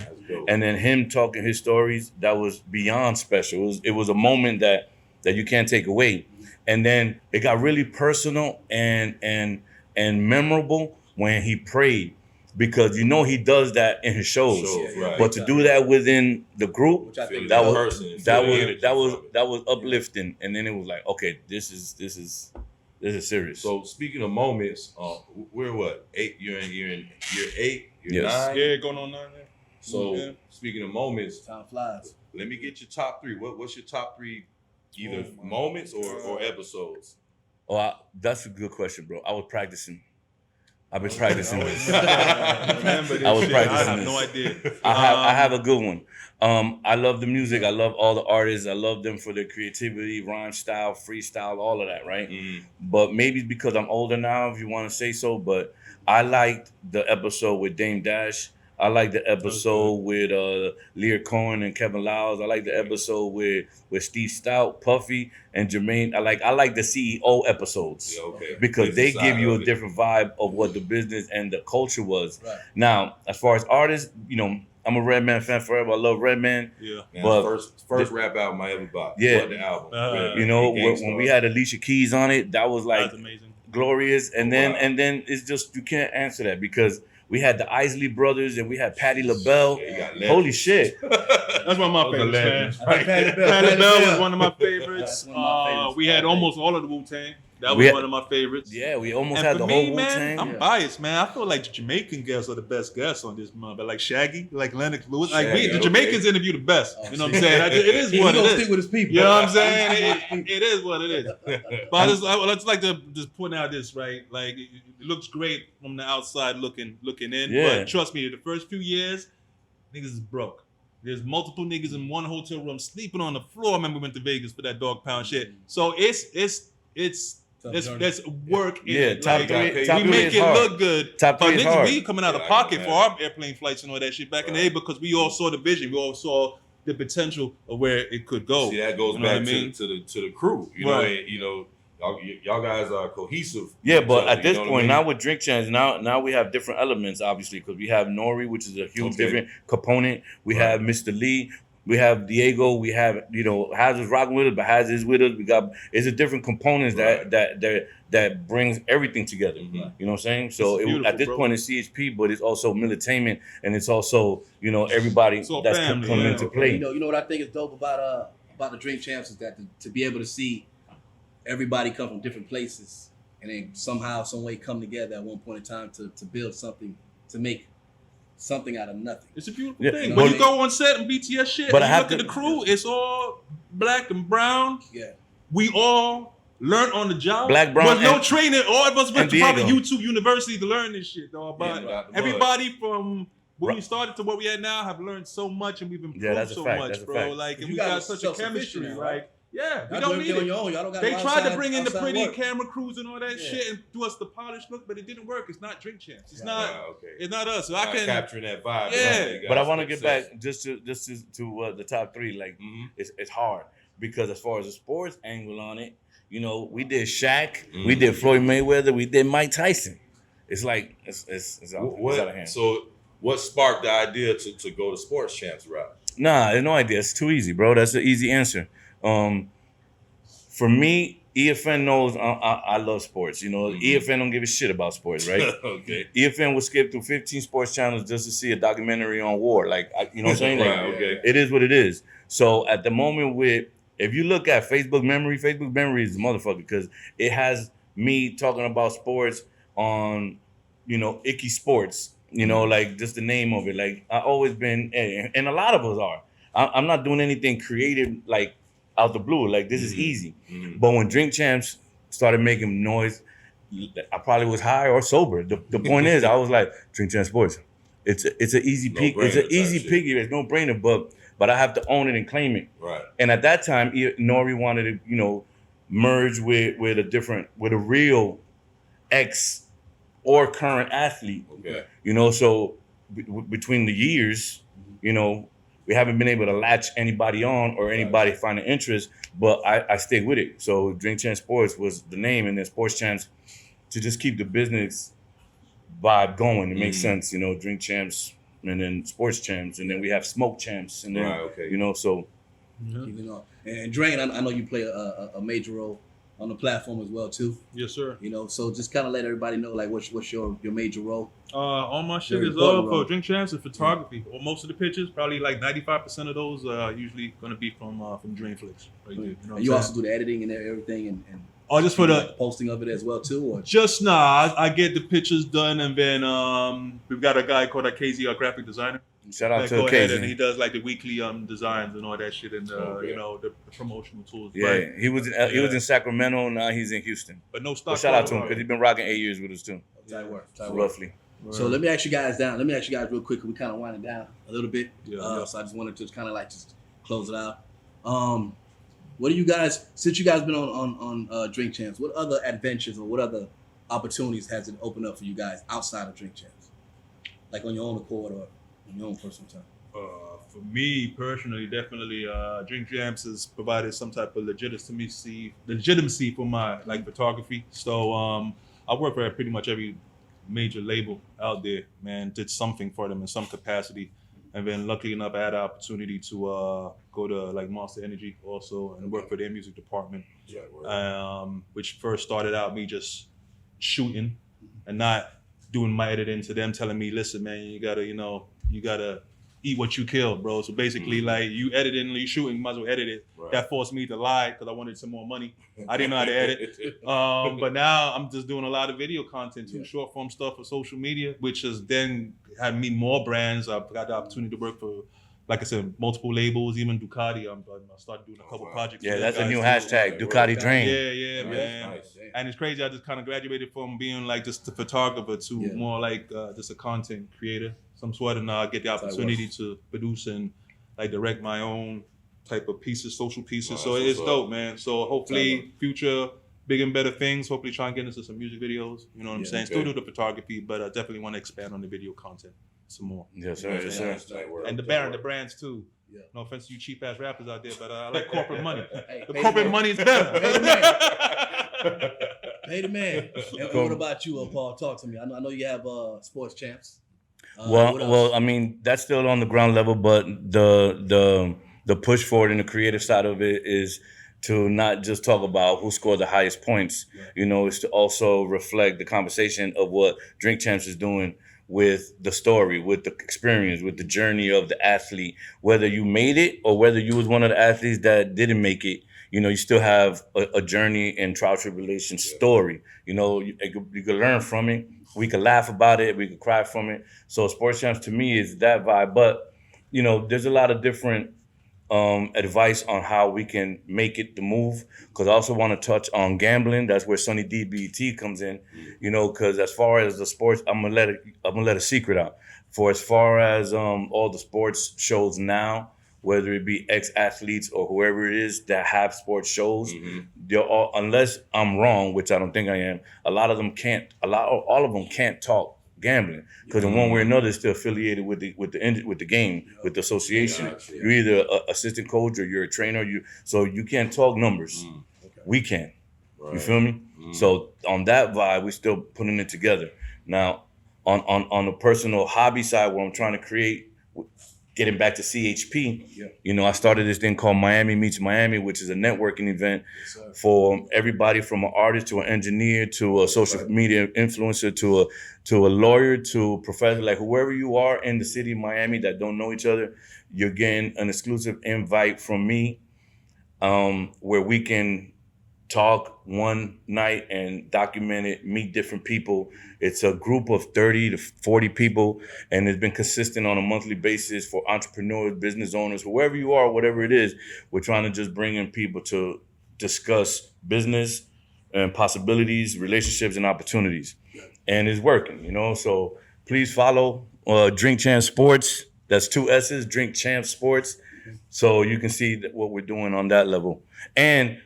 And then him talking his stories, that was beyond special. It was a moment that you can't take away. And then it got really personal and memorable when he prayed, because he does that in his shows. Right. But to do that within the group, that was uplifting. And then it was like, okay, this is serious. So speaking of moments, we're what, 8? You're in year 8. You're yes. 9. Yeah, going on 9. Yeah. So speaking of moments, time flies. Let me get your top 3. What's your top 3, either moments or episodes? Oh, that's a good question, bro. I was practicing. I've been practicing this. I was practicing. I have no idea. I have a good one. I love the music. I love all the artists. I love them for their creativity, rhyme style, freestyle, all of that, right? But maybe it's because I'm older now, if you want to say so, but I liked the episode with Dame Dash. I like the episode with Lear Cohen and Kevin Lyles. I like the episode with Steve Stout, Puffy, and Jermaine. I like the CEO episodes because they give you a different vibe of what the business and the culture was. Right. Now, as far as artists, I'm a Redman fan forever. I love Redman. Yeah. Man, but first rap album I ever bought. Yeah. The album. When we had Alicia Keys on it, that was like amazing, glorious. And then it's just, you can't answer that because we had the Isley Brothers and we had Patti LaBelle. Yeah, holy shit. That's one of my favorites, man. Patti LaBelle was one of my favorites. We had almost all of the Wu-Tang. That was one of my favorites. Yeah, we almost had the whole Wu-Tang. I'm biased, man. I feel like the Jamaican guests are the best guests on this month. But like Shaggy, like Lennox Lewis. Like the Jamaicans interview the best. You know what I'm saying? It is what it is. Stick with his people. You know what I'm saying? It is what it is. But I just like to just point out this, right? Like it looks great from the outside looking in. Yeah. But trust me, the first few years, niggas is broke. There's multiple niggas in one hotel room sleeping on the floor. I remember we went to Vegas for that dog pound shit. So Let's work in it. Top we make it look good. Top 3 is niggas, hard. we coming out of pocket for our airplane flights and all that shit back in the day because we all saw the vision. We all saw the potential of where it could go. See, that goes back to the crew. Y'all guys are cohesive. Yeah, but at this point, now with Drink Champs, now we have different elements, obviously, because we have Nori, which is a huge different component. We have Mr. Lee. We have Diego. We have Haz is rocking with us, but Haz is with us. It's a different components that brings everything together. Mm-hmm. You know what I'm saying? So at this point it's CHP, but it's also Militainment, and it's also everybody that's coming into play. You know what I think is dope about the Drink Champs is that to be able to see everybody come from different places and then somehow, some way come together at one point in time to build something, to make something out of nothing. It's a beautiful thing. When you go on set and BTS shit, but and you look at the crew, it's all black and brown. Yeah. We all learn on the job. Black, brown, with no training. All of us went to probably YouTube University to learn this shit, dog. But everybody from when we started to what we at now have learned so much and we've improved so much, bro. Like, and we got such a chemistry, right? Yeah, we don't need it. Y'all don't got they tried to bring in the pretty camera crews and all that shit and do us the polished look, but it didn't work. It's not Drink Champs. It's not. It's not us. So I can capturing that vibe. Yeah, but I want to get back just to the top 3. Like it's hard because as far as the sports angle on it, we did Shaq, we did Floyd Mayweather, we did Mike Tyson. It's like it's out of hand. So what sparked the idea to go to sports champs route? Nah, there's no idea. It's too easy, bro. That's an easy answer. For me, EFN knows I love sports. You know, EFN don't give a shit about sports, right? Okay. EFN will skip through 15 sports channels just to see a documentary on war. Like, you know what I'm saying? Like, Right, okay. it is what it is. So at the moment if you look at Facebook memory is the motherfucker because it has me talking about sports on, you know, Icky Sports. You know, like just the name of it. Like I always been, and a lot of us are. I'm not doing anything creative like out the blue. Like this is easy. But when Drink Champs started making noise, I probably was high or sober. The point is, I was like, Drink Champs Sports. It's an easy pick. It's an easy piggy. It's no brainer. But I have to own it and claim it. Right. And at that time, Nori wanted to, you know, merge with a real ex or current athlete. Okay. You know, so between the years, you know, we haven't been able to latch anybody on or anybody find an interest, but I stayed with it. So Drink Champs Sports was the name, and then Sports Champs to just keep the business vibe going. It makes sense, you know, Drink Champs and then Sports Champs, and then we have Smoke Champs, and then you know, so. Keeping on. And Drain, I know you play a major role on the platform as well too. Yes, sir. You know, so just kind of let everybody know like what's your major role. All my shit Very is important role. for Drink Champs and photography. Well, most of the pictures, probably like 95% of those, are usually gonna be from Drainflix. Right there, you know what You I'm also saying? do the editing and everything and Oh, just for the posting of it as well too, or just nah. I get the pictures done, and then we've got a guy called KZ, our graphic designer. Shout out That to go ahead and Casey. he does like the weekly designs and all that shit, and you know the promotional tools. Yeah, But, he was in Sacramento. Now he's in Houston. but no But stock. shout out to him photo. because he's been rocking 8 years with us too, type work. roughly. So let me ask you guys real quick. We kind of winding down a little bit. Yeah. So I just wanted to kind of like just close it out. What do you guys, since you guys been on Drink Champs, what other adventures or what other opportunities has it opened up for you guys outside of Drink Champs? Like on your own accord or on your own personal time? For me personally, definitely, Drink Champs has provided some type of legitimacy for my like photography. So I work for pretty much every major label out there, man. Did something for them in some capacity, and then luckily enough, I had the opportunity to go to like Monster Energy also and work for their music department, which first started out me just shooting and not doing my editing, to them telling me, listen, man, you gotta eat what you kill, bro. So basically, like you editing, you shooting, you might as well edit it. Right. That forced me to lie because I wanted some more money. I didn't know how to edit. But now I'm just doing a lot of video content too, short form stuff for social media, which has then had me more brands. I've got the opportunity to work for, like I said, multiple labels, even Ducati. I started doing a couple projects. Yeah, with that's a them new guys, too. hashtag, Ducati Drain. Yeah, man. Nice. And it's crazy. I just kind of graduated from being like just a photographer to more like just a content creator, some sort, and I get the opportunity to produce and like direct my own type of pieces, social pieces. So it's dope, man. So hopefully future big and better things. Hopefully try and get into some music videos. You know what I'm saying? Still do the photography, but I definitely want to expand on the video content some more. Yes, sir. Yes, sir. And the brands too. Yeah. No offense to you cheap ass rappers out there, but I like corporate money. Hey, The pay corporate man. money is better. Pay the man. Pay the man. And what about you, Paul? Talk to me. I know you have Sports Champs. What else? Well, I mean, that's still on the ground level, but the push forward in the creative side of it is to not just talk about who scored the highest points. Right. You know, it's to also reflect the conversation of what Drink Champs is doing with the story, with the experience, with the journey of the athlete. Whether you made it or whether you was one of the athletes that didn't make it, you know, you still have a journey and trial tribulation story. You know, you can learn from it. We could laugh about it. We could cry from it. So Sports Champs to me is that vibe. But, you know, there's a lot of different advice on how we can make it the move. Because I also want to touch on gambling. That's where Sunny D BET comes in. You know, because as far as the sports, I'm gonna let a secret out. For as far as all the sports shows now, whether it be ex-athletes or whoever it is that have sports shows, they're all, unless I'm wrong, which I don't think I am, all of them can't talk gambling, because in one way or another, it's still affiliated with the game, with the association. Yeah. You're either an assistant coach or you're a trainer. So you can't talk numbers. We can. You feel me? So on that vibe, we still putting it together. Now, on the personal hobby side, where I'm trying to create getting back to CHP, you know, I started this thing called Miami Meets Miami, which is a networking event for everybody from an artist to an engineer to a social media influencer to a lawyer to a professor, like whoever you are in the city of Miami that don't know each other, you're getting an exclusive invite from me, where we can talk one night and document it, meet different people. It's a group of 30 to 40 people, and it's been consistent on a monthly basis for entrepreneurs, business owners, whoever you are, whatever it is. We're trying to just bring in people to discuss business and possibilities, relationships, and opportunities. And it's working, you know? So please follow Drink Champs Sports. That's 2 S's, Drink Champs Sports. So you can see what we're doing on that level. And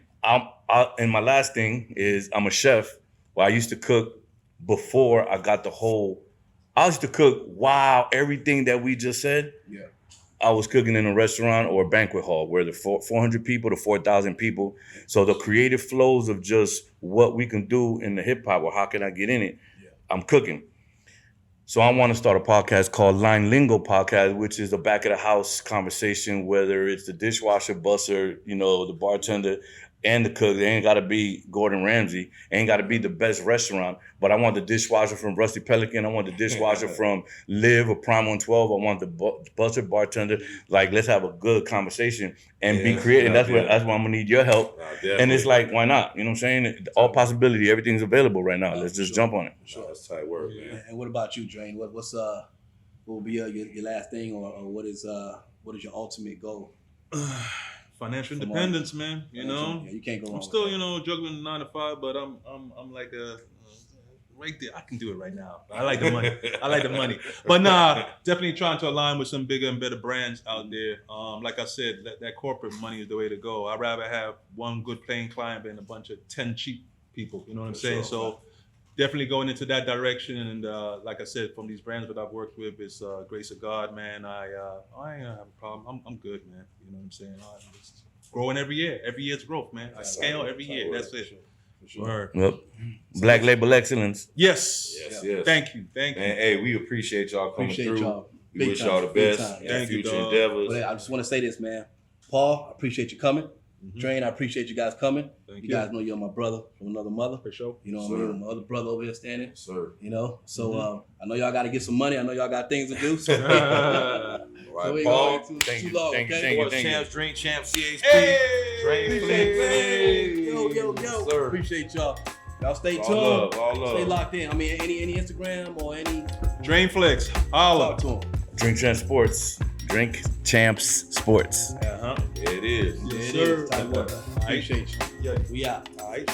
and my last thing is I'm a chef. Well, I used to cook before I got I used to cook everything that we just said. Yeah. I was cooking in a restaurant or a banquet hall where the 400 people to 4,000 people. So the creative flows of just what we can do in the hip hop or how can I get in it, I'm cooking. So I want to start a podcast called Line Lingo Podcast, which is the back of the house conversation, whether it's the dishwasher, busser, you know, the bartender, and the cook. They ain't got to be Gordon Ramsay. Ain't got to be the best restaurant. But I want the dishwasher from Rusty Pelican. I want the dishwasher from Live or Prime 112. I want the busser, bartender. Like, let's have a good conversation and be creative. That's why I'm going to need your help. And it's like, why not? You know what I'm saying? All possibility. Everything's available right now. Let's just jump on it. Sure. That's tight work, man. And what about you, Drain? What will be your last thing, or what is your ultimate goal? Financial independence, man. You know, you can't go wrong. I'm still, you know, juggling 9 to 5, but I'm like right there. I can do it right now. I like the money. But nah, definitely trying to align with some bigger and better brands out there. Like I said, that corporate money is the way to go. I'd rather have one good paying client than a bunch of 10 cheap people. You know what I'm saying? So definitely going into that direction. And like I said, from these brands that I've worked with, it's grace of God, man. I ain't gonna have a problem. I'm good, man. You know what I'm saying? It's growing every year. Every year's growth, man. I scale every year. That's it. Sure. Yep. Black Label Excellence. Yes. Thank you. Man, hey, we appreciate y'all coming through. Y'all. We wish y'all the best in Thank you, future dog. endeavors. But I just want to say this, man. Paul, I appreciate you coming. Drain, I appreciate you guys coming. Thank you guys know you're my brother from another mother. For sure. You know what I mean? My other brother over here standing. Sir. You know? So I know y'all got to get some money. I know y'all got things to do. So, All right, Paul. Thank you. long, Thank okay? you. Champs, Drink Champs, CHP. Hey! Yo. Sir. Appreciate y'all. Y'all stay tuned. All love. Stay locked in. I mean, any Instagram or any Drainflix. Holla. talk to them. Drink Champs Sports. Drink Champs Sports. It is. Yes, It sir. is. Tight work. Appreciate you. Yeah. We out. All right.